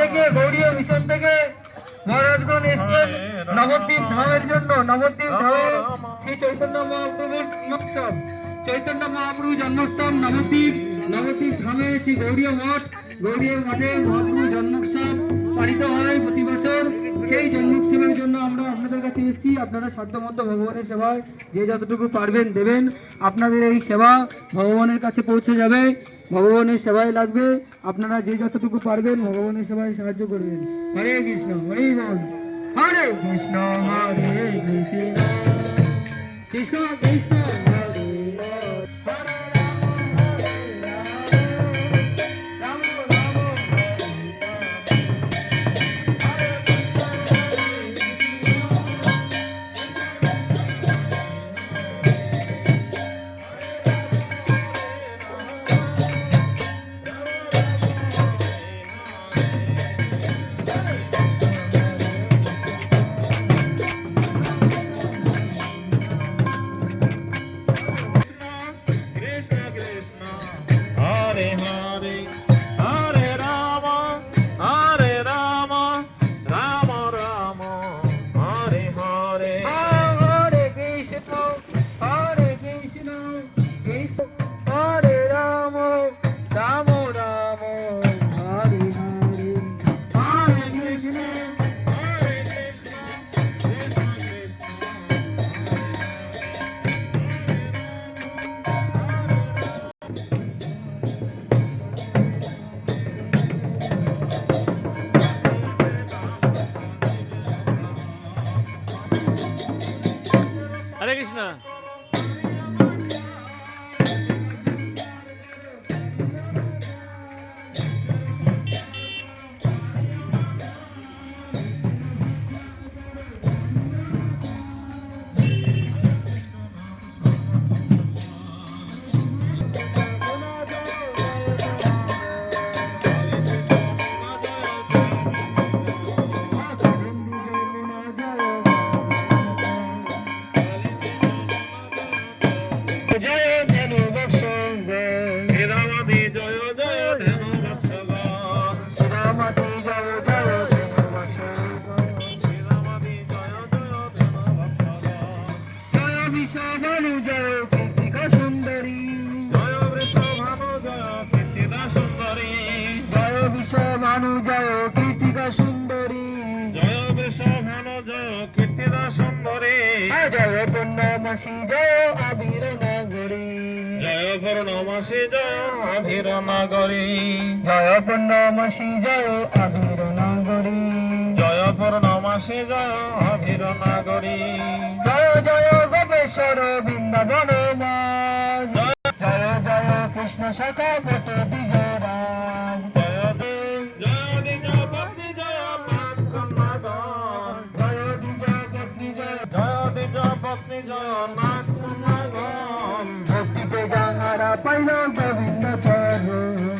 থেকে গৌড়ীয় মিশন থেকে মহারাজগণ এসছেন নবদ্বীপ ধামের জন্য। নবদ্বীপ ধামে শ্রী চৈতন্য মহাপ্রভুর উৎসব, চৈতন্য মহাপ্রভু জন্মোৎসব নবদ্বীপ। নবদ্বীপ ধামে শ্রী গৌড়ীয় মঠ, গৌড়ীয় মঠে মহাপ্রভু জন্মোৎসব পালিত হয় প্রতি বছর। সেই জন্মোৎসবের জন্য আমরা আপনাদের কাছে এসেছি। আপনারা সাধ্যমতো ভগবানের সেবায় যে যতটুকু পারবেন দেবেন। আপনাদের এই সেবা ভগবানের কাছে পৌঁছে যাবে, ভগবানের সেবায় লাগবে। আপনারা যে যতটুকু পারবেন ভগবানের সেবায় সাহায্য করবেন। হরে কৃষ্ণ, হরে বল, হরে কৃষ্ণ, হরে কৃষ্ণ, কৃষ্ণ কৃষ্ণ হরে হরে। হরে কৃষ্ণ। জয় ধেনু বৎসঙ্গ শ্রীরামাদি জয় জয় ধেনু বৎসগ, শ্রীরামতি জয় জয় ধেনু বৎসঙ্গ, শ্রীরামাদি জয় জয় ধেনু বৎসগ, জয় বিশ্বভানু জয় কীর্তিকা সুন্দরী, জয় বৃষভানু জয় কীর্তিদা সুন্দরী, জয় বিশ্বভানু জয় কীর্তিকা সুন্দরী, জয় বৃষভানু জয় কীর্তিদা সুন্দরী, জয় পূর্ণমাসী জয় আবির নগরী, জয় পূর্ণমাসী জয় আভির নগরী, জয় পূর্ণমাসী জয় আবির নগরী, জয় পূর্ণমাসী জয় আভির নগরী, জয় জয় গোপেশ্বর বৃন্দাবন মা, জয় জয় কৃষ্ণ শাখা বট বিজয় রাম, জয় জয় দ্বিজ পত্নী জয় নাথ কন্যাগণ, জয় বিজয় পত্নী জয় জয় দ্বিজ পত্নী জয় নাথ কন্যাগণ, ভক্তিতে যাহারা পাইল গোবিন্দ চরণ,